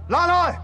拉来！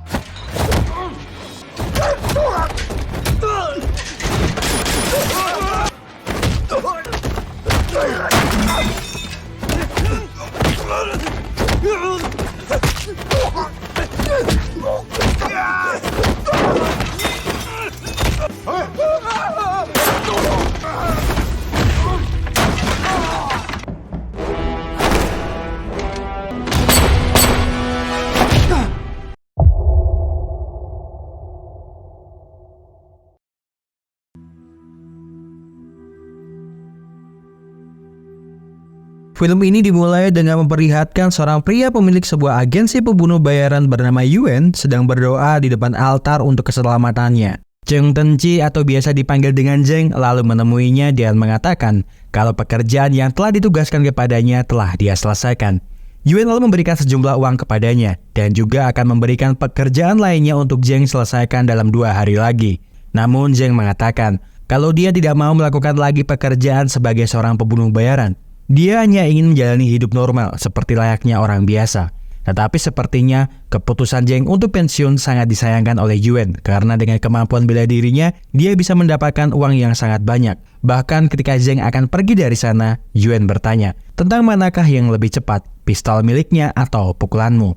Film ini dimulai dengan memperlihatkan seorang pria pemilik sebuah agensi pembunuh bayaran bernama Yuan sedang berdoa di depan altar untuk keselamatannya. Zheng Tenji atau biasa dipanggil dengan Zheng lalu menemuinya dan mengatakan kalau pekerjaan yang telah ditugaskan kepadanya telah dia selesaikan. Yuan lalu memberikan sejumlah uang kepadanya dan juga akan memberikan pekerjaan lainnya untuk Zheng selesaikan dalam 2 hari lagi. Namun Zheng mengatakan kalau dia tidak mau melakukan lagi pekerjaan sebagai seorang pembunuh bayaran. Dia hanya ingin menjalani hidup normal seperti layaknya orang biasa. Tetapi sepertinya keputusan Zheng untuk pensiun sangat disayangkan oleh Yuan karena dengan kemampuan bela dirinya, dia bisa mendapatkan uang yang sangat banyak. Bahkan ketika Zheng akan pergi dari sana, Yuan bertanya tentang manakah yang lebih cepat, pistol miliknya atau pukulanmu.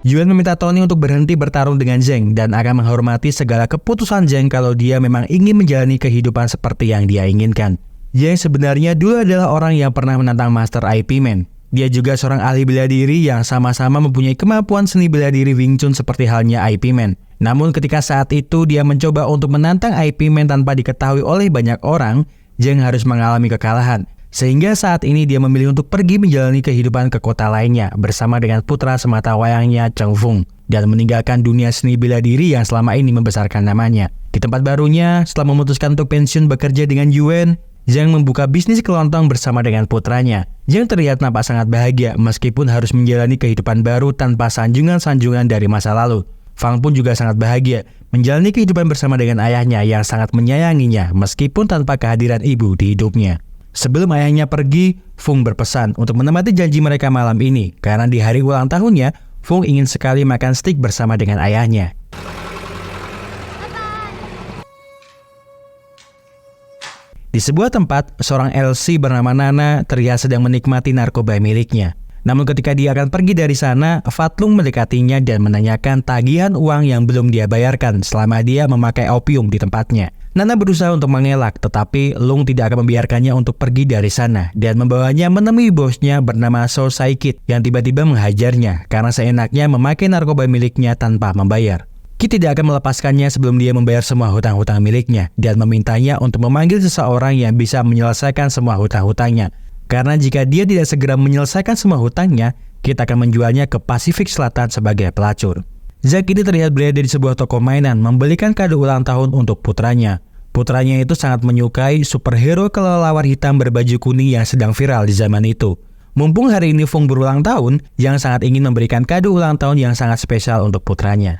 Yuan meminta Tony untuk berhenti bertarung dengan Zheng dan akan menghormati segala keputusan Zheng kalau dia memang ingin menjalani kehidupan seperti yang dia inginkan. Zheng sebenarnya dulu adalah orang yang pernah menantang Master IP Man. Dia juga seorang ahli bela diri yang sama-sama mempunyai kemampuan seni bela diri Wing Chun seperti halnya IP Man. Namun ketika saat itu dia mencoba untuk menantang IP Man tanpa diketahui oleh banyak orang, Zheng harus mengalami kekalahan. Sehingga saat ini dia memilih untuk pergi menjalani kehidupan ke kota lainnya bersama dengan putra semata wayangnya Cheng Fung dan meninggalkan dunia seni bela diri yang selama ini membesarkan namanya. Di tempat barunya, setelah memutuskan untuk pensiun bekerja dengan Yuan, Zheng membuka bisnis kelontong bersama dengan putranya. Zheng terlihat nampak sangat bahagia meskipun harus menjalani kehidupan baru tanpa sanjungan-sanjungan dari masa lalu. Fang pun juga sangat bahagia menjalani kehidupan bersama dengan ayahnya yang sangat menyayanginya meskipun tanpa kehadiran ibu di hidupnya. Sebelum ayahnya pergi, Fung berpesan untuk menepati janji mereka malam ini karena di hari ulang tahunnya, Fung ingin sekali makan steak bersama dengan ayahnya. Di sebuah tempat, seorang LC bernama Nana terlihat sedang menikmati narkoba miliknya. Namun ketika dia akan pergi dari sana, Fatlung mendekatinya dan menanyakan tagihan uang yang belum dia bayarkan selama dia memakai opium di tempatnya. Nana berusaha untuk mengelak, tetapi Lung tidak akan membiarkannya untuk pergi dari sana dan membawanya menemui bosnya bernama So Saikit yang tiba-tiba menghajarnya karena seenaknya memakai narkoba miliknya tanpa membayar. Kit tidak akan melepaskannya sebelum dia membayar semua hutang-hutang miliknya dan memintanya untuk memanggil seseorang yang bisa menyelesaikan semua hutang-hutangnya. Karena jika dia tidak segera menyelesaikan semua hutangnya, Kit akan menjualnya ke Pasifik Selatan sebagai pelacur. Zack ini terlihat berada di sebuah toko mainan membelikan kado ulang tahun untuk putranya. Putranya itu sangat menyukai superhero kelelawar hitam berbaju kuning yang sedang viral di zaman itu. Mumpung hari ini Fung berulang tahun, yang sangat ingin memberikan kado ulang tahun yang sangat spesial untuk putranya.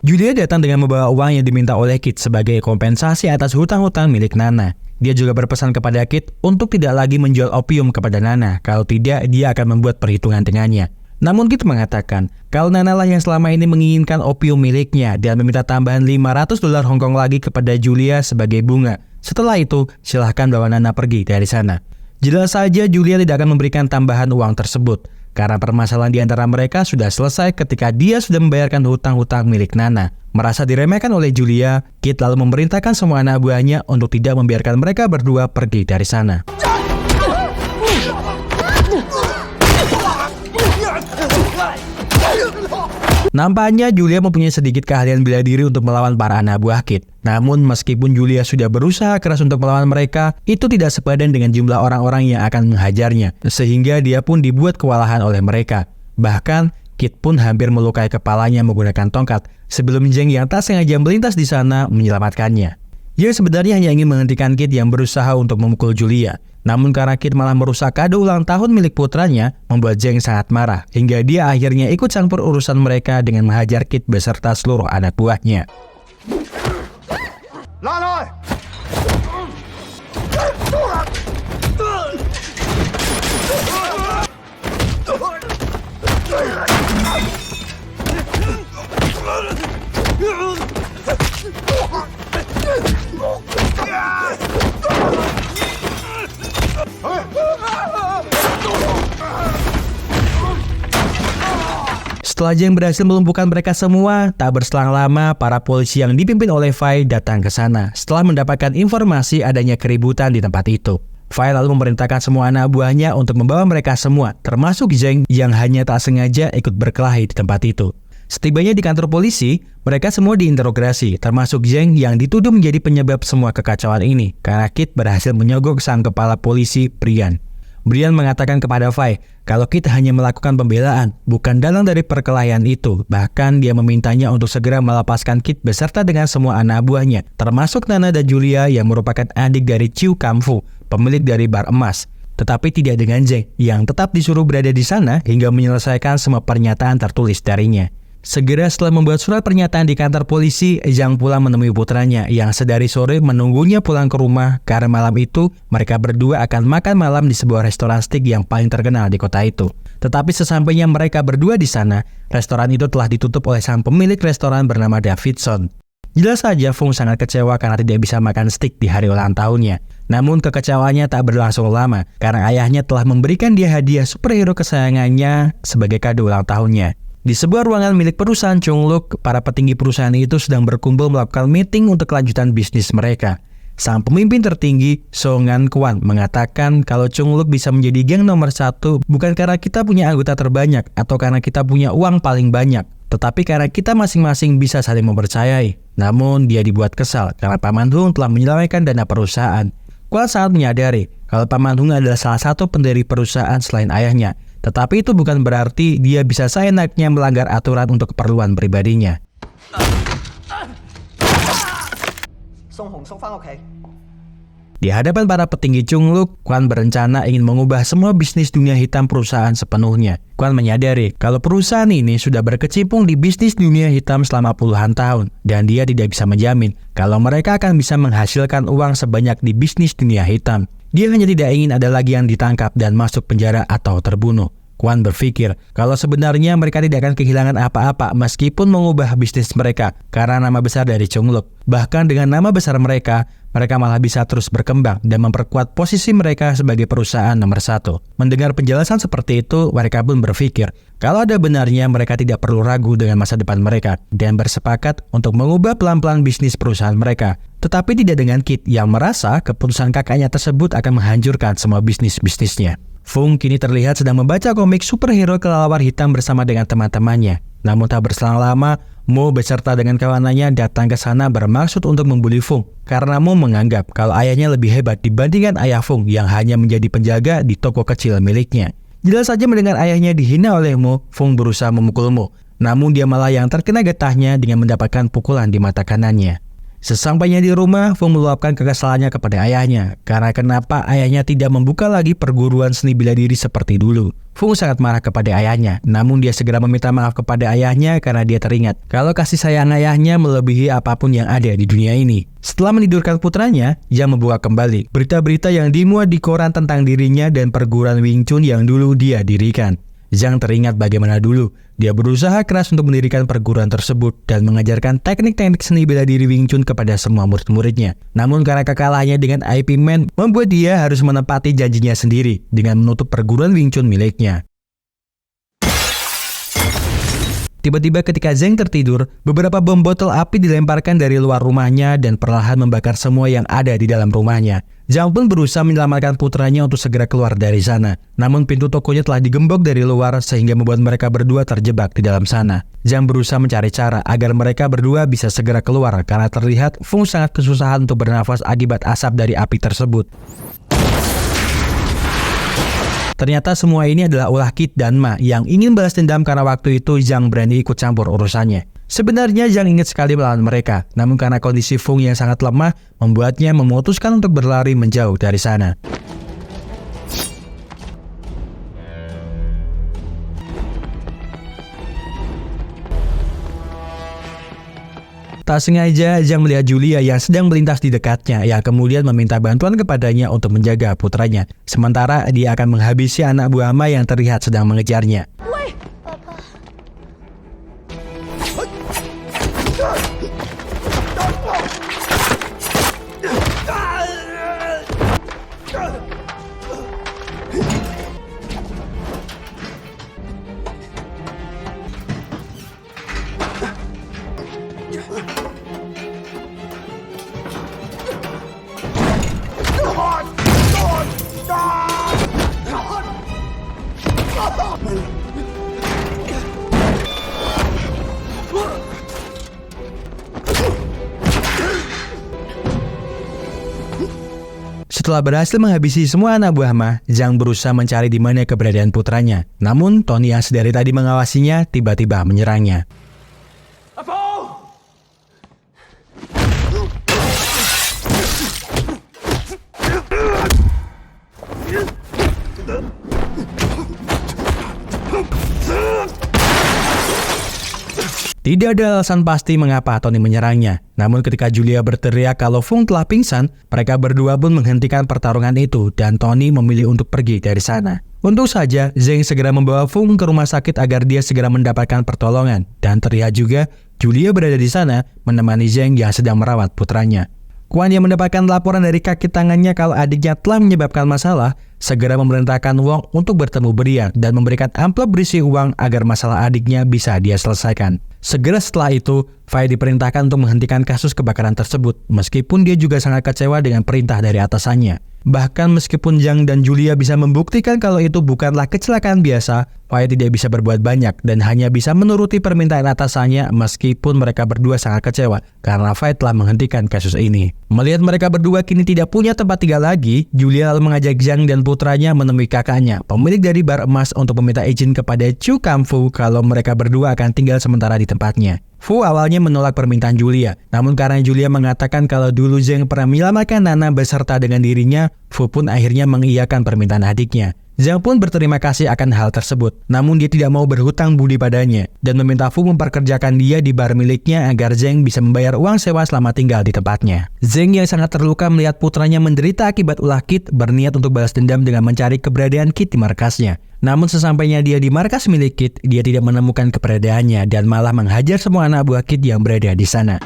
Julia datang dengan membawa uang yang diminta oleh Kit sebagai kompensasi atas hutang-hutang milik Nana. Dia juga berpesan kepada Kit untuk tidak lagi menjual opium kepada Nana, kalau tidak dia akan membuat perhitungan dengannya. Namun Kit mengatakan kalau Nana lah yang selama ini menginginkan opium miliknya dan meminta tambahan $500 Hong Kong lagi kepada Julia sebagai bunga. Setelah itu, silahkan bawa Nana pergi dari sana. Jelas saja Julia tidak akan memberikan tambahan uang tersebut, karena permasalahan di antara mereka sudah selesai ketika dia sudah membayarkan hutang-hutang milik Nana. Merasa diremehkan oleh Julia, Kit lalu memerintahkan semua anak buahnya untuk tidak membiarkan mereka berdua pergi dari sana. Nampaknya Julia mempunyai sedikit keahlian bela diri untuk melawan para anak buah Kit. Namun meskipun Julia sudah berusaha keras untuk melawan mereka, itu tidak sepadan dengan jumlah orang-orang yang akan menghajarnya, sehingga dia pun dibuat kewalahan oleh mereka. Bahkan Kit pun hampir melukai kepalanya menggunakan tongkat sebelum Zheng yang tak sengaja melintas di sana menyelamatkannya. Dia sebenarnya hanya ingin menghentikan Kit yang berusaha untuk memukul Julia. Namun karena Kit malah merusak kado ulang tahun milik putranya, membuat Zheng sangat marah hingga dia akhirnya ikut campur urusan mereka dengan menghajar Kit beserta seluruh anak buahnya. 拉来！ Setelah Zheng berhasil melumpuhkan mereka semua, tak berselang lama para polisi yang dipimpin oleh Fai datang ke sana setelah mendapatkan informasi adanya keributan di tempat itu. Fai lalu memerintahkan semua anak buahnya untuk membawa mereka semua, termasuk Zheng yang hanya tak sengaja ikut berkelahi di tempat itu. Setibanya di kantor polisi, mereka semua diinterogasi, termasuk Zheng yang dituduh menjadi penyebab semua kekacauan ini karena Kit berhasil menyogok sang kepala polisi, Brian. Brian mengatakan kepada Fai kalau Kit hanya melakukan pembelaan, bukan dalang dari perkelahian itu. Bahkan dia memintanya untuk segera melepaskan Kit beserta dengan semua anak buahnya, termasuk Nana dan Julia yang merupakan adik dari Chiu Kamfu, pemilik dari bar emas. Tetapi tidak dengan Zheng yang tetap disuruh berada di sana hingga menyelesaikan semua pernyataan tertulis darinya. Segera setelah membuat surat pernyataan di kantor polisi, Zhang pulang menemui putranya yang sedari sore menunggunya pulang ke rumah karena malam itu mereka berdua akan makan malam di sebuah restoran steak yang paling terkenal di kota itu. Tetapi sesampainya mereka berdua di sana, restoran itu telah ditutup oleh sang pemilik restoran bernama Davidson. Jelas saja Fung sangat kecewa karena tidak bisa makan steak di hari ulang tahunnya. Namun kekecewaannya tak berlangsung lama karena ayahnya telah memberikan dia hadiah superhero kesayangannya sebagai kado ulang tahunnya. Di sebuah ruangan milik perusahaan Chungluk, para petinggi perusahaan itu sedang berkumpul melakukan meeting untuk kelanjutan bisnis mereka. Sang pemimpin tertinggi, Songan Kwan, mengatakan kalau Chungluk bisa menjadi geng nomor 1 bukan karena kita punya anggota terbanyak atau karena kita punya uang paling banyak, tetapi karena kita masing-masing bisa saling mempercayai. Namun dia dibuat kesal karena Paman Hung telah menyelewengkan dana perusahaan. Kwan sangat menyadari kalau Paman Hung adalah salah satu pendiri perusahaan selain ayahnya. Tetapi itu bukan berarti dia bisa seenaknya melanggar aturan untuk keperluan pribadinya. Di hadapan para petinggi Chungluk, Kwan berencana ingin mengubah semua bisnis dunia hitam perusahaan sepenuhnya. Kwan menyadari kalau perusahaan ini sudah berkecimpung di bisnis dunia hitam selama puluhan tahun, dan dia tidak bisa menjamin kalau mereka akan bisa menghasilkan uang sebanyak di bisnis dunia hitam. Dia hanya tidak ingin ada lagi yang ditangkap dan masuk penjara atau terbunuh. Kwan berpikir kalau sebenarnya mereka tidak akan kehilangan apa-apa meskipun mengubah bisnis mereka karena nama besar dari Chungluk. Bahkan dengan nama besar mereka malah bisa terus berkembang dan memperkuat posisi mereka sebagai perusahaan nomor 1. Mendengar penjelasan seperti itu, mereka pun berpikir kalau ada benarnya mereka tidak perlu ragu dengan masa depan mereka dan bersepakat untuk mengubah pelan-pelan bisnis perusahaan mereka. Tetapi tidak dengan Kit yang merasa keputusan kakaknya tersebut akan menghancurkan semua bisnisnya. Fung kini terlihat sedang membaca komik superhero kelelawar hitam bersama dengan teman-temannya. Namun tak berselang lama, Mo beserta dengan kawanannya datang ke sana bermaksud untuk membuli Fung karena Mo menganggap kalau ayahnya lebih hebat dibandingkan ayah Fung yang hanya menjadi penjaga di toko kecil miliknya. Jelas saja mendengar ayahnya dihina oleh Mo, Fung berusaha memukul Mo. Namun dia malah yang terkena getahnya dengan mendapatkan pukulan di mata kanannya. Sesampainya di rumah, Fung meluapkan kekesalannya kepada ayahnya karena kenapa ayahnya tidak membuka lagi perguruan seni bela diri seperti dulu. Fung sangat marah kepada ayahnya, namun dia segera meminta maaf kepada ayahnya karena dia teringat kalau kasih sayang ayahnya melebihi apapun yang ada di dunia ini. Setelah menidurkan putranya, ia membuka kembali berita-berita yang dimuat di koran tentang dirinya dan perguruan Wing Chun yang dulu dia dirikan. Zhang teringat bagaimana dulu dia berusaha keras untuk mendirikan perguruan tersebut dan mengajarkan teknik-teknik seni bela diri Wing Chun kepada semua murid-muridnya. Namun karena kekalahannya dengan IP Man membuat dia harus menepati janjinya sendiri dengan menutup perguruan Wing Chun miliknya. Tiba-tiba ketika Zheng tertidur, beberapa bom botol api dilemparkan dari luar rumahnya dan perlahan membakar semua yang ada di dalam rumahnya. Zhang pun berusaha menyelamatkan putranya untuk segera keluar dari sana. Namun pintu tokonya telah digembok dari luar sehingga membuat mereka berdua terjebak di dalam sana. Zhang berusaha mencari cara agar mereka berdua bisa segera keluar karena terlihat Fung sangat kesusahan untuk bernafas akibat asap dari api tersebut. Ternyata semua ini adalah ulah Kit dan Ma yang ingin balas dendam karena waktu itu Zhang berani ikut campur urusannya. Sebenarnya Zhang ingin sekali melawan mereka, namun karena kondisi Fung yang sangat lemah membuatnya memutuskan untuk berlari menjauh dari sana. Tak sengaja, Zhang melihat Julia yang sedang melintas di dekatnya, yang kemudian meminta bantuan kepadanya untuk menjaga putranya. Sementara dia akan menghabisi anak buah Ma yang terlihat sedang mengejarnya. Setelah berhasil menghabisi semua anak buah Ma, Zhang berusaha mencari di mana keberadaan putranya. Namun, Tony yang sedari tadi mengawasinya tiba-tiba menyerangnya. Tidak ada alasan pasti mengapa Tony menyerangnya. Namun ketika Julia berteriak kalau Fung telah pingsan, mereka berdua pun menghentikan pertarungan itu dan Tony memilih untuk pergi dari sana. Untung saja, Zhang segera membawa Fung ke rumah sakit agar dia segera mendapatkan pertolongan. Dan terlihat juga, Julia berada di sana menemani Zhang yang sedang merawat putranya. Quan yang mendapatkan laporan dari kaki tangannya kalau adiknya telah menyebabkan masalah, segera memerintahkan Wong untuk bertemu Brian dan memberikan amplop berisi uang agar masalah adiknya bisa dia selesaikan. Segera setelah itu, Fai diperintahkan untuk menghentikan kasus kebakaran tersebut, meskipun dia juga sangat kecewa dengan perintah dari atasannya. Bahkan meskipun Zhang dan Julia bisa membuktikan kalau itu bukanlah kecelakaan biasa, Fai tidak bisa berbuat banyak dan hanya bisa menuruti permintaan atasannya meskipun mereka berdua sangat kecewa karena Fai telah menghentikan kasus ini. Melihat mereka berdua kini tidak punya tempat tinggal lagi, Julia lalu mengajak Zhang dan putranya menemui kakaknya, pemilik dari bar emas, untuk meminta izin kepada Chu Kamfu kalau mereka berdua akan tinggal sementara di tempatnya. Fu awalnya menolak permintaan Julia, namun karena Julia mengatakan kalau dulu Zhang pernah menyelamatkan Nana beserta dengan dirinya, Fu pun akhirnya mengiyakan permintaan adiknya. Zhang pun berterima kasih akan hal tersebut, namun dia tidak mau berhutang budi padanya dan meminta Fu memperkerjakan dia di bar miliknya agar Zhang bisa membayar uang sewa selama tinggal di tempatnya. Zhang yang sangat terluka melihat putranya menderita akibat ulah Kit berniat untuk balas dendam dengan mencari keberadaan Kit di markasnya. Namun sesampainya dia di markas milik Kit, dia tidak menemukan keberadaannya dan malah menghajar semua anak buah Kit yang berada di sana.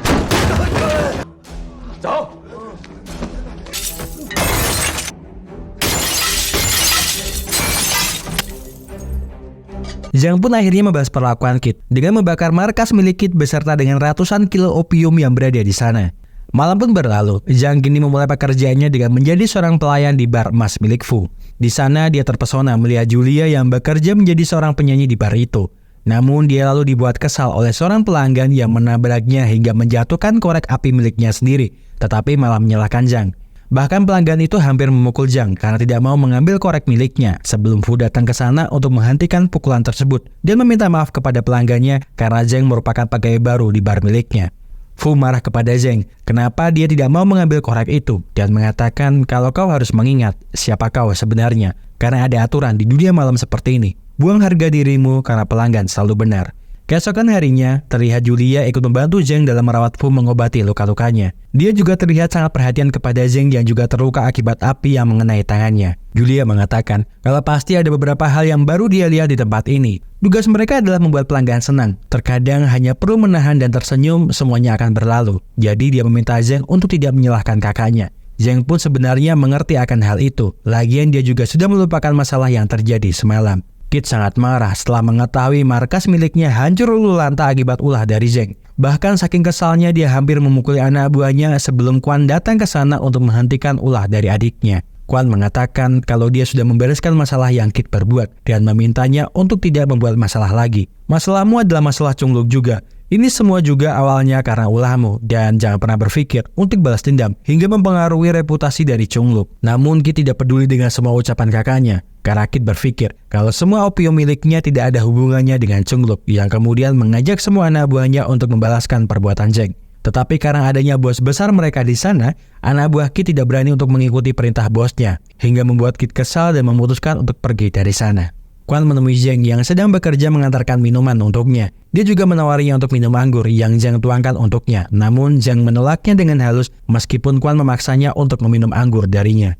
Zhang pun akhirnya membalas perlakuan Kit dengan membakar markas milik Kit beserta dengan ratusan kilo opium yang berada di sana. Malam pun berlalu, Zhang kini memulai pekerjaannya dengan menjadi seorang pelayan di bar emas milik Fu. Di sana dia terpesona melihat Julia yang bekerja menjadi seorang penyanyi di bar itu. Namun dia lalu dibuat kesal oleh seorang pelanggan yang menabraknya hingga menjatuhkan korek api miliknya sendiri, tetapi malah menyalahkan Zhang. Bahkan pelanggan itu hampir memukul Zhang karena tidak mau mengambil korek miliknya sebelum Fu datang ke sana untuk menghentikan pukulan tersebut dan meminta maaf kepada pelanggannya karena Zhang merupakan pegawai baru di bar miliknya. Fu marah kepada Zhang kenapa dia tidak mau mengambil korek itu dan mengatakan kalau kau harus mengingat siapa kau sebenarnya karena ada aturan di dunia malam seperti ini. Buang harga dirimu karena pelanggan selalu benar. Keesokan harinya, terlihat Julia ikut membantu Zhang dalam merawat Fu mengobati luka-lukanya. Dia juga terlihat sangat perhatian kepada Zhang yang juga terluka akibat api yang mengenai tangannya. Julia mengatakan kalau pasti ada beberapa hal yang baru dia lihat di tempat ini. Tugas mereka adalah membuat pelanggan senang. Terkadang hanya perlu menahan dan tersenyum, semuanya akan berlalu. Jadi dia meminta Zhang untuk tidak menyalahkan kakaknya. Zhang pun sebenarnya mengerti akan hal itu. Lagian dia juga sudah melupakan masalah yang terjadi semalam. Kit sangat marah setelah mengetahui markas miliknya hancur lulu lanta akibat ulah dari Zhang. Bahkan saking kesalnya dia hampir memukuli anak buahnya sebelum Quan datang ke sana untuk menghentikan ulah dari adiknya. Quan mengatakan kalau dia sudah membereskan masalah yang Kit perbuat dan memintanya untuk tidak membuat masalah lagi. Masalahmu adalah masalah Chungluk juga. Ini semua juga awalnya karena ulahmu dan jangan pernah berpikir untuk balas dendam hingga mempengaruhi reputasi dari Chungluk. Namun Kit tidak peduli dengan semua ucapan kakaknya. Karena Kit berpikir kalau semua opium miliknya tidak ada hubungannya dengan Chungluk yang kemudian mengajak semua anak buahnya untuk membalaskan perbuatan Zhang. Tetapi karena adanya bos besar mereka di sana, anak buah Kit tidak berani untuk mengikuti perintah bosnya hingga membuat Kit kesal dan memutuskan untuk pergi dari sana. Kwan menemui Zheng yang sedang bekerja mengantarkan minuman untuknya. Dia juga menawarinya untuk minum anggur yang Zheng tuangkan untuknya. Namun Zheng menolaknya dengan halus meskipun Kwan memaksanya untuk meminum anggur darinya.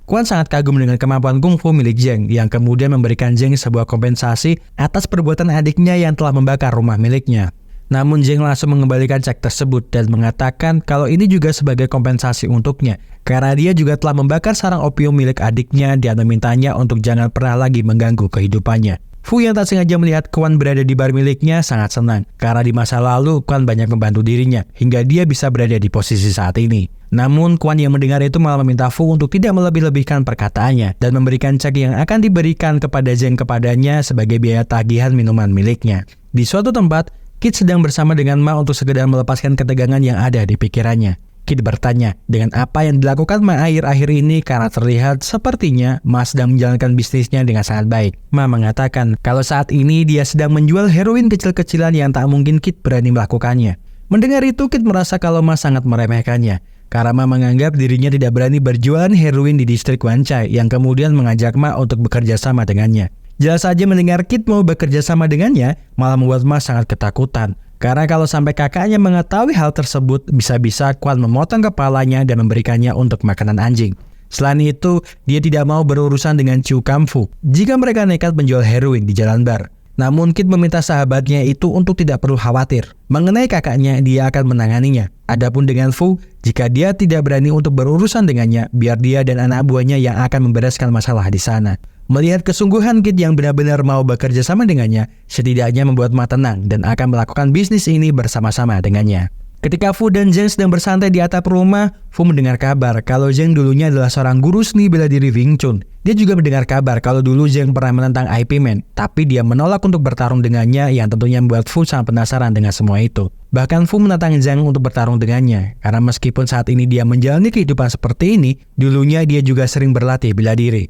Kwan sangat kagum dengan kemampuan kungfu milik Zheng yang kemudian memberikan Zheng sebuah kompensasi atas perbuatan adiknya yang telah membakar rumah miliknya. Namun Zheng langsung mengembalikan cek tersebut dan mengatakan kalau ini juga sebagai kompensasi untuknya karena dia juga telah membakar sarang opium milik adiknya dan memintanya untuk jangan pernah lagi mengganggu kehidupannya. Fu yang tak sengaja melihat Kwan berada di bar miliknya sangat senang karena di masa lalu Kwan banyak membantu dirinya hingga dia bisa berada di posisi saat ini. Namun Kwan yang mendengar itu malah meminta Fu untuk tidak melebih-lebihkan perkataannya dan memberikan cek yang akan diberikan kepada Zheng kepadanya sebagai biaya tagihan minuman miliknya. Di suatu tempat, Kit sedang bersama dengan Ma untuk sekedar melepaskan ketegangan yang ada di pikirannya. Kit bertanya dengan apa yang dilakukan Ma akhir-akhir ini karena terlihat sepertinya Ma sedang menjalankan bisnisnya dengan sangat baik. Ma mengatakan kalau saat ini dia sedang menjual heroin kecil-kecilan yang tak mungkin Kit berani melakukannya. Mendengar itu Kit merasa kalau Ma sangat meremehkannya. Karena Ma menganggap dirinya tidak berani berjualan heroin di distrik Wancai yang kemudian mengajak Ma untuk bekerja sama dengannya. Jelas saja mendengar Kit mau bekerja sama dengannya malah membuat Ma sangat ketakutan. Karena kalau sampai kakaknya mengetahui hal tersebut, bisa-bisa Kwan memotong kepalanya dan memberikannya untuk makanan anjing. Selain itu, dia tidak mau berurusan dengan Chu Kamfu jika mereka nekat menjual heroin di jalan bar. Namun Kit meminta sahabatnya itu untuk tidak perlu khawatir. Mengenai kakaknya, dia akan menanganinya. Adapun dengan Fu, jika dia tidak berani untuk berurusan dengannya, biar dia dan anak buahnya yang akan membereskan masalah di sana. Melihat kesungguhan Kit yang benar-benar mau bekerja sama dengannya, setidaknya membuat Ma tenang dan akan melakukan bisnis ini bersama-sama dengannya. Ketika Fu dan Zheng sedang bersantai di atap rumah, Fu mendengar kabar kalau Zheng dulunya adalah seorang guru seni bela diri Wing Chun. Dia juga mendengar kabar kalau dulu Zheng pernah menentang IP Man, tapi dia menolak untuk bertarung dengannya yang tentunya membuat Fu sangat penasaran dengan semua itu. Bahkan Fu menantang Zheng untuk bertarung dengannya, karena meskipun saat ini dia menjalani kehidupan seperti ini, dulunya dia juga sering berlatih bela diri.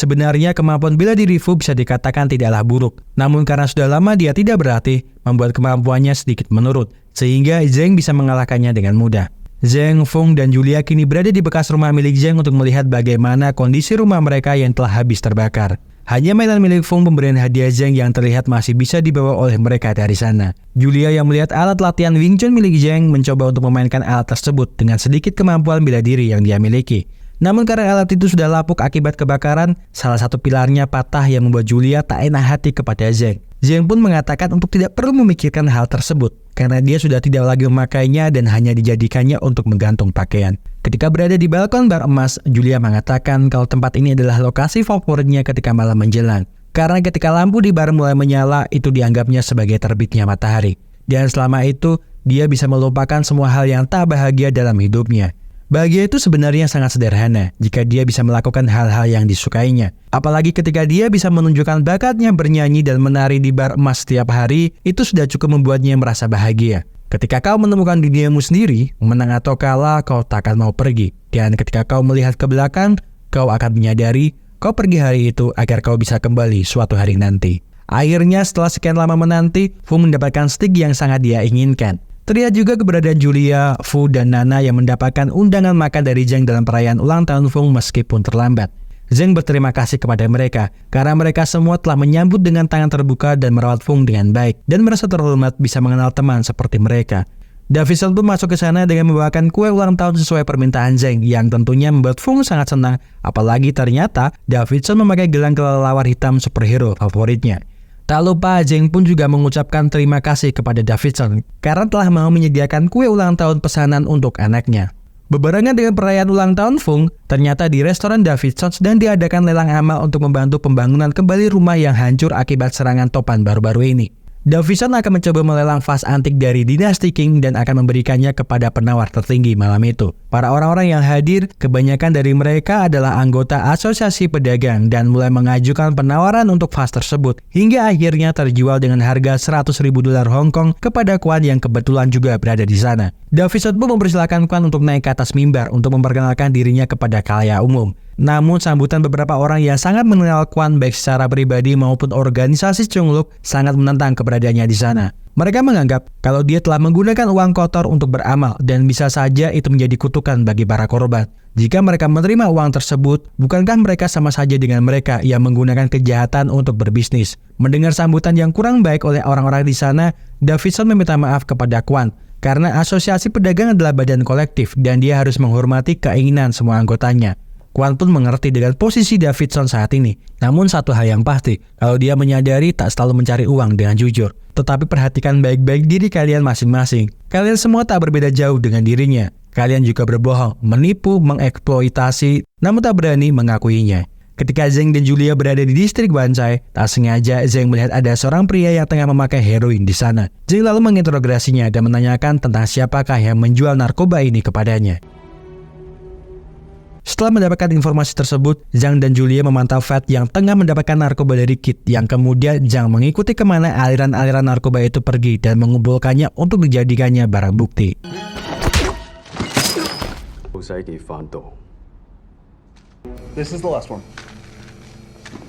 Sebenarnya kemampuan bela diri Fu bisa dikatakan tidaklah buruk, namun karena sudah lama dia tidak berlatih, membuat kemampuannya sedikit menurun, sehingga Zheng bisa mengalahkannya dengan mudah. Zheng, Feng, dan Julia kini berada di bekas rumah milik Zheng untuk melihat bagaimana kondisi rumah mereka yang telah habis terbakar. Hanya mainan milik Feng pemberian hadiah Zheng yang terlihat masih bisa dibawa oleh mereka dari sana. Julia yang melihat alat latihan Wing Chun milik Zheng mencoba untuk memainkan alat tersebut dengan sedikit kemampuan bela diri yang dia miliki. Namun karena alat itu sudah lapuk akibat kebakaran, salah satu pilarnya patah yang membuat Julia tak enak hati kepada Zheng. Zheng pun mengatakan untuk tidak perlu memikirkan hal tersebut, karena dia sudah tidak lagi memakainya dan hanya dijadikannya untuk menggantung pakaian. Ketika berada di balkon bar emas, Julia mengatakan kalau tempat ini adalah lokasi favoritnya ketika malam menjelang. Karena ketika lampu di bar mulai menyala, itu dianggapnya sebagai terbitnya matahari. Dan selama itu, dia bisa melupakan semua hal yang tak bahagia dalam hidupnya. Bahagia itu sebenarnya sangat sederhana jika dia bisa melakukan hal-hal yang disukainya. Apalagi ketika dia bisa menunjukkan bakatnya bernyanyi dan menari di bar emas setiap hari, itu sudah cukup membuatnya merasa bahagia. Ketika kau menemukan duniamu sendiri, menang atau kalah, kau tak akan mau pergi. Dan ketika kau melihat ke belakang, kau akan menyadari kau pergi hari itu agar kau bisa kembali suatu hari nanti. Akhirnya setelah sekian lama menanti, Fu mendapatkan stick yang sangat dia inginkan. Terlihat juga keberadaan Julia, Fu, dan Nana yang mendapatkan undangan makan dari Zheng dalam perayaan ulang tahun Feng meskipun terlambat. Zheng berterima kasih kepada mereka karena mereka semua telah menyambut dengan tangan terbuka dan merawat Feng dengan baik dan merasa terhormat bisa mengenal teman seperti mereka. Davidson pun masuk ke sana dengan membawakan kue ulang tahun sesuai permintaan Zheng yang tentunya membuat Feng sangat senang, apalagi ternyata Davidson memakai gelang kelelawar hitam superhero favoritnya. Tak lupa, Zheng pun juga mengucapkan terima kasih kepada Davidson karena telah mau menyediakan kue ulang tahun pesanan untuk anaknya. Berbarengan dengan perayaan ulang tahun Feng, ternyata di restoran Davidson sedang diadakan lelang amal untuk membantu pembangunan kembali rumah yang hancur akibat serangan topan baru-baru ini. Davison akan mencoba melelang vas antik dari dinasti Qing dan akan memberikannya kepada penawar tertinggi malam itu. Para orang-orang yang hadir, kebanyakan dari mereka adalah anggota asosiasi pedagang dan mulai mengajukan penawaran untuk vas tersebut, hingga akhirnya terjual dengan harga $100.000 Hong Kong kepada Kwan yang kebetulan juga berada di sana. Davison pun mempersilahkan Kwan untuk naik ke atas mimbar untuk memperkenalkan dirinya kepada khalayak umum. Namun sambutan beberapa orang yang sangat mengenal Kwan baik secara pribadi maupun organisasi Chungluk sangat menentang keberadaannya di sana. Mereka menganggap kalau dia telah menggunakan uang kotor untuk beramal dan bisa saja itu menjadi kutukan bagi para korban. Jika mereka menerima uang tersebut, bukankah mereka sama saja dengan mereka yang menggunakan kejahatan untuk berbisnis? Mendengar sambutan yang kurang baik oleh orang-orang di sana, Davison meminta maaf kepada Kwan karena asosiasi pedagang adalah badan kolektif dan dia harus menghormati keinginan semua anggotanya. Kwan pun mengerti dengan posisi Davison saat ini. Namun satu hal yang pasti, kalau dia menyadari tak selalu mencari uang dengan jujur. Tetapi perhatikan baik-baik diri kalian masing-masing. Kalian semua tak berbeda jauh dengan dirinya. Kalian juga berbohong, menipu, mengeksploitasi, namun tak berani mengakuinya. Ketika Zheng dan Julia berada di distrik Bancai, tak sengaja Zheng melihat ada seorang pria yang tengah memakai heroin di sana. Zheng lalu menginterogasinya dan menanyakan tentang siapakah yang menjual narkoba ini kepadanya. Setelah mendapatkan informasi tersebut, Zhang dan Julia memantau Fat yang tengah mendapatkan narkoba dari Kit, yang kemudian Zhang mengikuti kemana aliran-aliran narkoba itu pergi dan mengumpulkannya untuk dijadikannya barang bukti. This is the last one.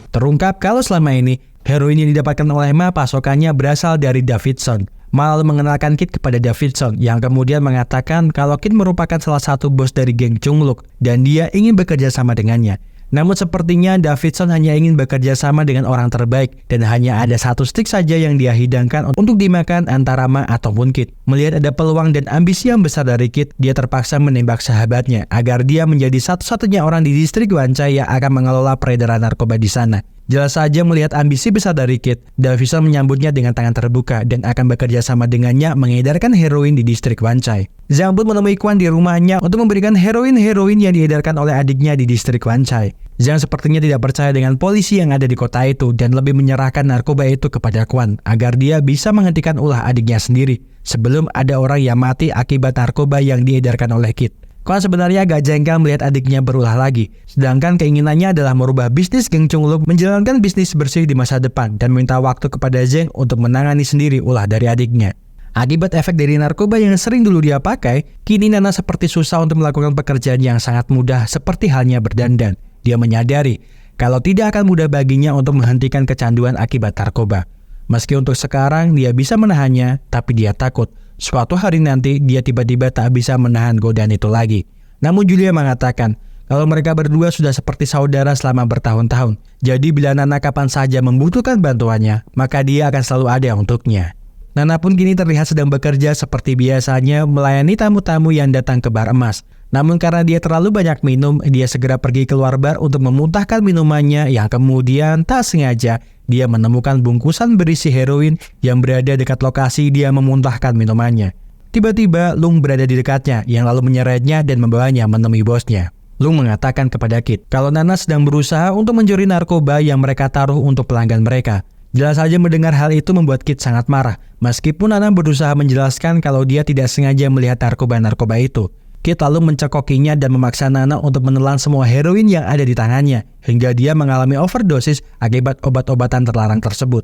Terungkap kalau selama ini, heroin yang didapatkan oleh Ma pasokannya berasal dari Davison. Ma lalu mengenalkan Kit kepada Davison yang kemudian mengatakan kalau Kit merupakan salah satu bos dari geng Chungluk dan dia ingin bekerja sama dengannya. Namun sepertinya Davison hanya ingin bekerja sama dengan orang terbaik dan hanya ada satu stik saja yang dia hidangkan untuk dimakan antara Ma ataupun Kit. Melihat ada peluang dan ambisi yang besar dari Kit, dia terpaksa menembak sahabatnya agar dia menjadi satu-satunya orang di distrik Bancai yang akan mengelola peredaran narkoba di sana. Jelas saja melihat ambisi besar dari Kit, Davison menyambutnya dengan tangan terbuka dan akan bekerja sama dengannya mengedarkan heroin di distrik Bancai. Zhang pun menemui Kwan di rumahnya untuk memberikan heroin yang diedarkan oleh adiknya di distrik Bancai. Zhang sepertinya tidak percaya dengan polisi yang ada di kota itu dan lebih menyerahkan narkoba itu kepada Kwan agar dia bisa menghentikan ulah adiknya sendiri sebelum ada orang yang mati akibat narkoba yang diedarkan oleh Kit. Kwan sebenarnya agak jengkel melihat adiknya berulah lagi, sedangkan keinginannya adalah merubah bisnis geng Chungluk menjalankan bisnis bersih di masa depan dan meminta waktu kepada Zheng untuk menangani sendiri ulah dari adiknya. Akibat efek dari narkoba yang sering dulu dia pakai, kini Nana seperti susah untuk melakukan pekerjaan yang sangat mudah seperti halnya berdandan. Dia menyadari kalau tidak akan mudah baginya untuk menghentikan kecanduan akibat narkoba. Meski untuk sekarang dia bisa menahannya, tapi dia takut suatu hari nanti dia tiba-tiba tak bisa menahan godaan itu lagi. Namun Julia mengatakan kalau mereka berdua sudah seperti saudara selama bertahun-tahun. Jadi bila Nana kapan saja membutuhkan bantuannya, maka dia akan selalu ada untuknya. Nana pun kini terlihat sedang bekerja seperti biasanya melayani tamu-tamu yang datang ke bar emas. Namun karena dia terlalu banyak minum, dia segera pergi keluar bar untuk memuntahkan minumannya yang kemudian tak sengaja dia menemukan bungkusan berisi heroin yang berada dekat lokasi dia memuntahkan minumannya. Tiba-tiba Lung berada di dekatnya yang lalu menyeretnya dan membawanya menemui bosnya. Lung mengatakan kepada Kit kalau Nana sedang berusaha untuk mencuri narkoba yang mereka taruh untuk pelanggan mereka. Jelas saja mendengar hal itu membuat Kit sangat marah, meskipun Nana berusaha menjelaskan kalau dia tidak sengaja melihat narkoba-narkoba itu. Kit lalu mencekokinya dan memaksa Nana untuk menelan semua heroin yang ada di tangannya, hingga dia mengalami overdosis akibat obat-obatan terlarang tersebut.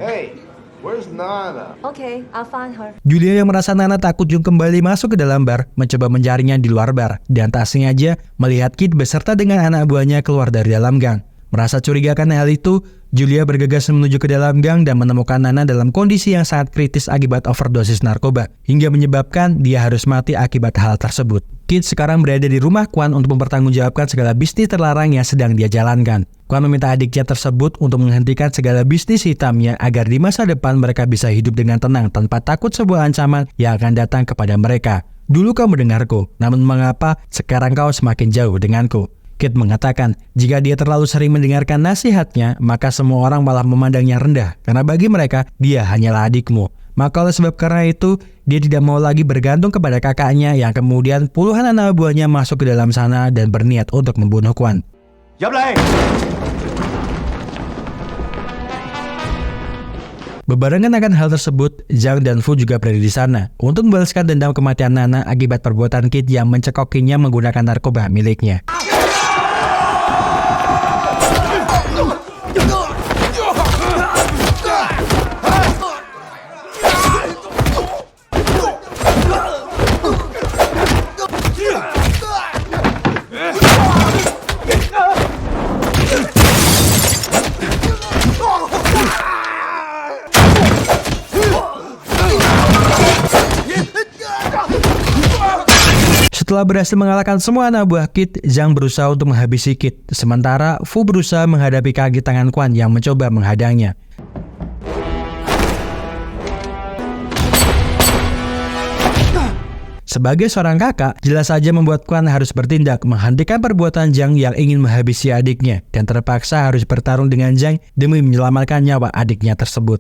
Hey, where's Nana? Okay, I'll find her. Julia yang merasa Nana tak kunjung kembali masuk ke dalam bar, mencoba mencarinya di luar bar, dan tak sengaja melihat Kit beserta dengan anak buahnya keluar dari dalam gang. Merasa curiga karena hal itu, Julia bergegas menuju ke dalam gang dan menemukan Nana dalam kondisi yang sangat kritis akibat overdosis narkoba, hingga menyebabkan dia harus mati akibat hal tersebut. Kit sekarang berada di rumah Kwan untuk mempertanggungjawabkan segala bisnis terlarang yang sedang dia jalankan. Kwan meminta adiknya tersebut untuk menghentikan segala bisnis hitamnya agar di masa depan mereka bisa hidup dengan tenang tanpa takut sebuah ancaman yang akan datang kepada mereka. Dulu kau mendengarku, namun mengapa sekarang kau semakin jauh denganku? Kit mengatakan, jika dia terlalu sering mendengarkan nasihatnya, maka semua orang malah memandangnya rendah, karena bagi mereka, dia hanyalah adikmu. Maka oleh sebab karena itu, dia tidak mau lagi bergantung kepada kakaknya yang kemudian puluhan anak buahnya masuk ke dalam sana dan berniat untuk membunuh Kwan. Bebarengan akan hal tersebut, Zhang dan Fu juga berada di sana untuk membalaskan dendam kematian Nana akibat perbuatan Kit yang mencekokinya menggunakan narkoba miliknya. Setelah berhasil mengalahkan semua anak buah Kit, Zhang berusaha untuk menghabisi Kit. Sementara Fu berusaha menghadapi kaki tangan Quan yang mencoba menghadangnya. Sebagai seorang kakak, jelas saja membuat Quan harus bertindak menghentikan perbuatan Zhang yang ingin menghabisi adiknya dan terpaksa harus bertarung dengan Zhang demi menyelamatkan nyawa adiknya tersebut.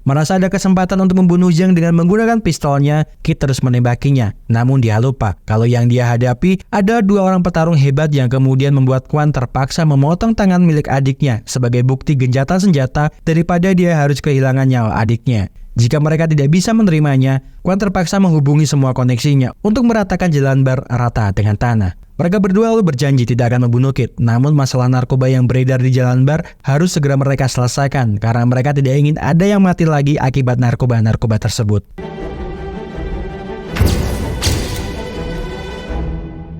Merasa ada kesempatan untuk membunuh Zhang dengan menggunakan pistolnya, Kit terus menembakinya. Namun dia lupa kalau yang dia hadapi ada dua orang petarung hebat yang kemudian membuat Quan terpaksa memotong tangan milik adiknya sebagai bukti gencatan senjata daripada dia harus kehilangan nyawa adiknya. Jika mereka tidak bisa menerimanya, Quan terpaksa menghubungi semua koneksinya untuk meratakan jalan bar rata dengan tanah. Mereka berdua lalu berjanji tidak akan membunuh Kit, namun masalah narkoba yang beredar di jalan bar harus segera mereka selesaikan karena mereka tidak ingin ada yang mati lagi akibat narkoba-narkoba tersebut.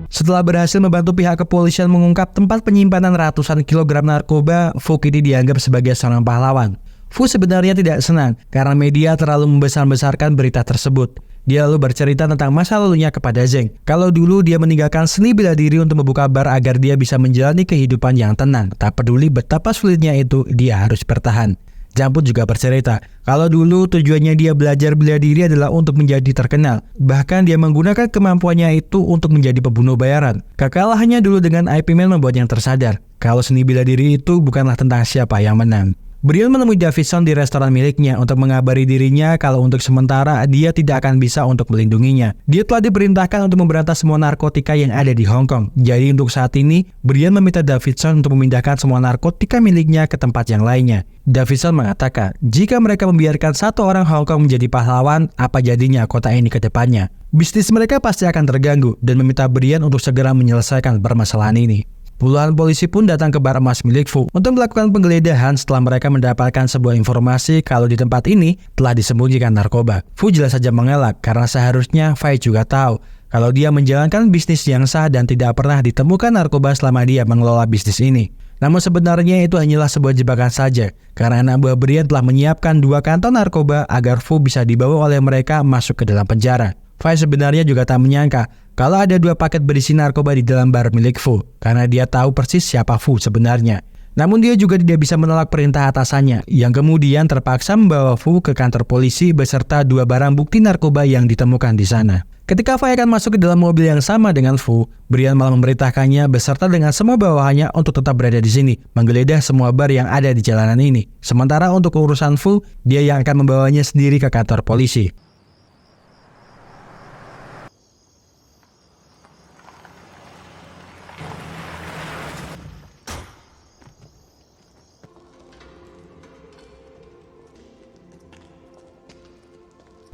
Setelah berhasil membantu pihak kepolisian mengungkap tempat penyimpanan ratusan kilogram narkoba, Fu kini dianggap sebagai seorang pahlawan. Fu sebenarnya tidak senang karena media terlalu membesar-besarkan berita tersebut. Dia lalu bercerita tentang masa lalunya kepada Zhang. Kalau dulu dia meninggalkan seni bela diri untuk membuka bar agar dia bisa menjalani kehidupan yang tenang. Tak peduli betapa sulitnya itu, dia harus bertahan. Zhang pun juga bercerita, kalau dulu tujuannya dia belajar bela diri adalah untuk menjadi terkenal. Bahkan dia menggunakan kemampuannya itu untuk menjadi pembunuh bayaran. Kekalahannya dulu dengan IP Man membuatnya tersadar, kalau seni bela diri itu bukanlah tentang siapa yang menang. Brian menemui Davidson di restoran miliknya untuk mengabari dirinya kalau untuk sementara dia tidak akan bisa untuk melindunginya. Dia telah diperintahkan untuk memberantas semua narkotika yang ada di Hong Kong. Jadi untuk saat ini, Brian meminta Davidson untuk memindahkan semua narkotika miliknya ke tempat yang lainnya. Davidson mengatakan, jika mereka membiarkan satu orang Hong Kong menjadi pahlawan, apa jadinya kota ini ke depannya? Bisnis mereka pasti akan terganggu dan meminta Brian untuk segera menyelesaikan permasalahan ini. Puluhan polisi pun datang ke bar emas milik Fu untuk melakukan penggeledahan setelah mereka mendapatkan sebuah informasi kalau di tempat ini telah disembunyikan narkoba. Fu jelas saja mengelak karena seharusnya Fai juga tahu kalau dia menjalankan bisnis yang sah dan tidak pernah ditemukan narkoba selama dia mengelola bisnis ini. Namun sebenarnya itu hanyalah sebuah jebakan saja karena anak buah Brian telah menyiapkan 2 kantong narkoba agar Fu bisa dibawa oleh mereka masuk ke dalam penjara. Fai sebenarnya juga tak menyangka kalau ada 2 paket berisi narkoba di dalam bar milik Fu, karena dia tahu persis siapa Fu sebenarnya. Namun dia juga tidak bisa menolak perintah atasannya, yang kemudian terpaksa membawa Fu ke kantor polisi beserta 2 barang bukti narkoba yang ditemukan di sana. Ketika Fai akan masuk ke dalam mobil yang sama dengan Fu, Brian malah memerintahkannya beserta dengan semua bawahannya untuk tetap berada di sini, menggeledah semua bar yang ada di jalanan ini. Sementara untuk urusan Fu, dia yang akan membawanya sendiri ke kantor polisi.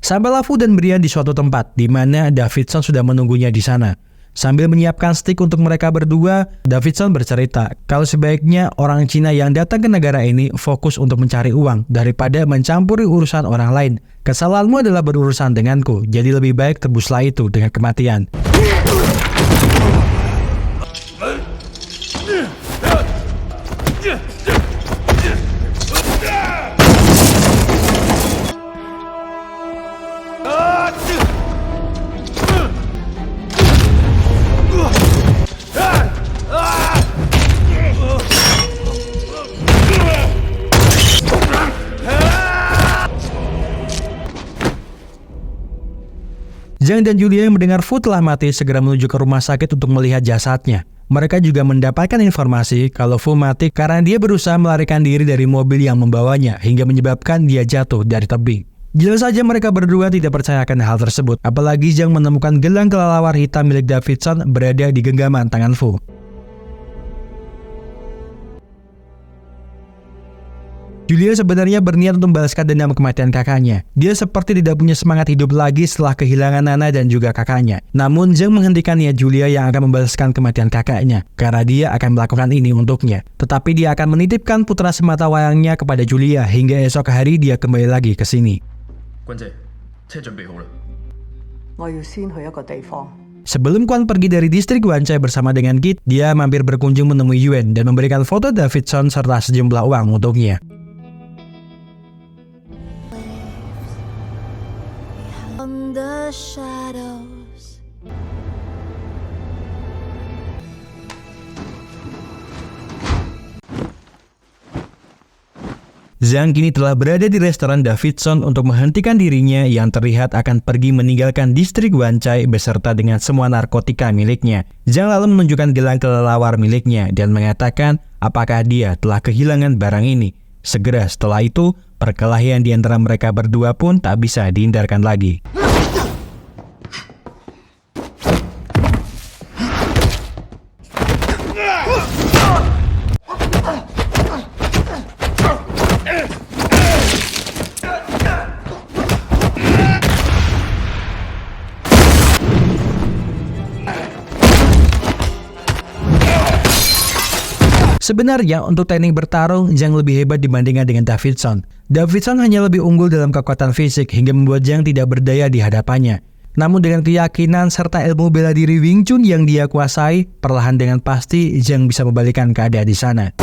Sampailah Fu dan Brian di suatu tempat di mana Davidson sudah menunggunya di sana. Sambil menyiapkan stik untuk mereka berdua, Davidson bercerita kalau sebaiknya orang Cina yang datang ke negara ini fokus untuk mencari uang daripada mencampuri urusan orang lain. Kesalahanmu adalah berurusan denganku, jadi lebih baik tebuslah itu dengan kematian. Zhang dan Julia yang mendengar Fu telah mati segera menuju ke rumah sakit untuk melihat jasadnya. Mereka juga mendapatkan informasi kalau Fu mati karena dia berusaha melarikan diri dari mobil yang membawanya hingga menyebabkan dia jatuh dari tebing. Jelas saja mereka berdua tidak percaya akan hal tersebut, apalagi Zhang menemukan gelang kelelawar hitam milik Davidson berada di genggaman tangan Fu. Julia sebenarnya berniat untuk membalaskan dendam kematian kakaknya. Dia seperti tidak punya semangat hidup lagi setelah kehilangan Nana dan juga kakaknya. Namun Zhang menghentikan niat Julia yang akan membalaskan kematian kakaknya, karena dia akan melakukan ini untuknya. Tetapi dia akan menitipkan putra semata wayangnya kepada Julia hingga esok hari dia kembali lagi ke sini. Sebelum Quan pergi dari distrik Wancai bersama dengan Kit, dia mampir berkunjung menemui Yuan dan memberikan foto Davidson serta sejumlah uang untuknya. The shadows. Zhang kini telah berada di restoran Davidson untuk menghentikan dirinya yang terlihat akan pergi meninggalkan distrik Wancai beserta dengan semua narkotika miliknya. Zhang lalu menunjukkan gelang kelelawar miliknya dan mengatakan apakah dia telah kehilangan barang ini. Segera setelah itu, perkelahian di antara mereka berdua pun tak bisa dihindarkan lagi. Sebenarnya untuk teknik bertarung, Zhang lebih hebat dibandingkan dengan Davidson. Davidson hanya lebih unggul dalam kekuatan fisik hingga membuat Zhang tidak berdaya di hadapannya. Namun dengan keyakinan serta ilmu bela diri Wing Chun yang dia kuasai, perlahan dengan pasti Zhang bisa membalikkan keadaan di sana.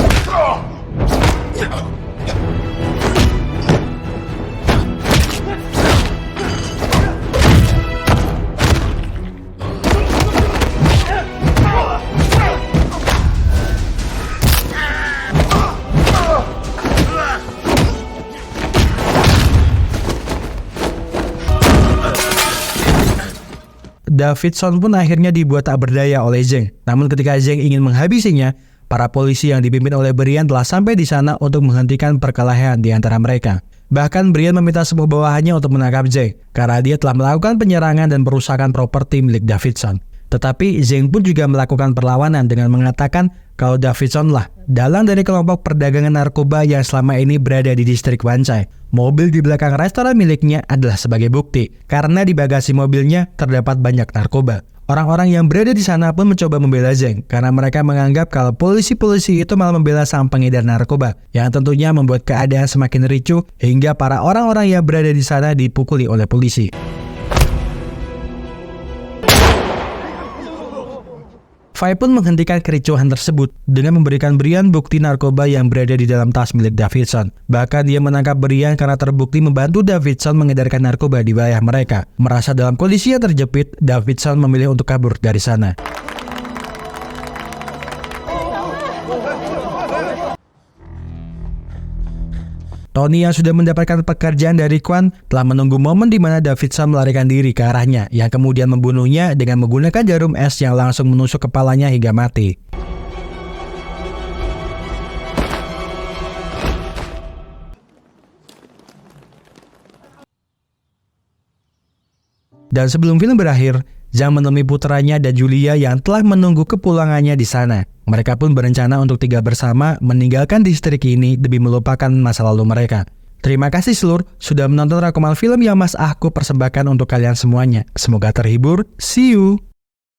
Davidson pun akhirnya dibuat tak berdaya oleh Zhang. Namun ketika Zhang ingin menghabisinya, para polisi yang dipimpin oleh Brian telah sampai di sana untuk menghentikan perkelahian di antara mereka. Bahkan Brian meminta semua bawahannya untuk menangkap Zhang karena dia telah melakukan penyerangan dan perusakan properti milik Davidson. Tetapi Zhang pun juga melakukan perlawanan dengan mengatakan kalau Davidson lah dalang dari kelompok perdagangan narkoba yang selama ini berada di distrik Wancai. Mobil di belakang restoran miliknya adalah sebagai bukti, karena di bagasi mobilnya terdapat banyak narkoba. Orang-orang yang berada di sana pun mencoba membela Zhang, karena mereka menganggap kalau polisi-polisi itu malah membela sang pengedar narkoba, yang tentunya membuat keadaan semakin ricuh, hingga para orang-orang yang berada di sana dipukuli oleh polisi. Fai pun menghentikan kericuhan tersebut dengan memberikan Brian bukti narkoba yang berada di dalam tas milik Davidson. Bahkan dia menangkap Brian karena terbukti membantu Davidson mengedarkan narkoba di wilayah mereka. Merasa dalam kondisi yang terjepit, Davidson memilih untuk kabur dari sana. Tony yang sudah mendapatkan pekerjaan dari Quan telah menunggu momen di mana Davidson melarikan diri ke arahnya, yang kemudian membunuhnya dengan menggunakan jarum es yang langsung menusuk kepalanya hingga mati. Dan sebelum film berakhir, Zhang menemui putranya dan Julia yang telah menunggu kepulangannya di sana. Mereka pun berencana untuk tinggal bersama, meninggalkan distrik ini demi melupakan masa lalu mereka. Terima kasih seluruh sudah menonton rekaman film yang Mas Ahku persembahkan untuk kalian semuanya. Semoga terhibur. See you!